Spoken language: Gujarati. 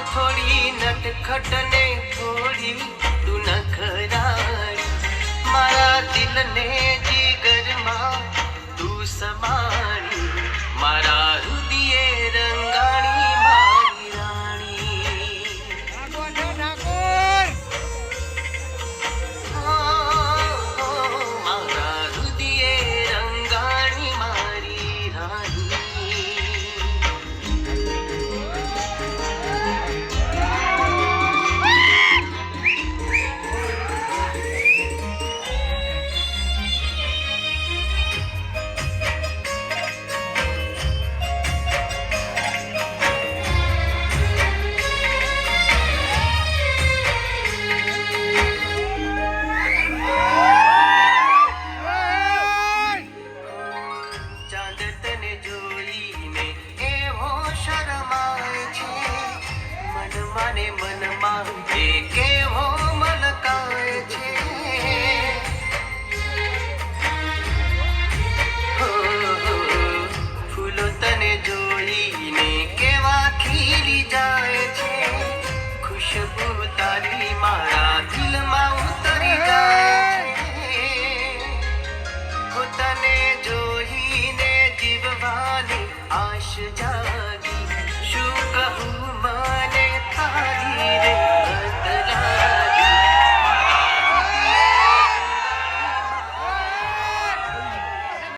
થોડી નટખટ ને થોડી તું નખરાળી મારા દિલને જીગરમાં તું સમાણી મારા હૃદયે રંગાણી મારી રાણી મારા હૃદયે રંગાણી મારી રાણી ચાંદ તને જોઈને એવો શરમાય છે મનમાં ને મનમાં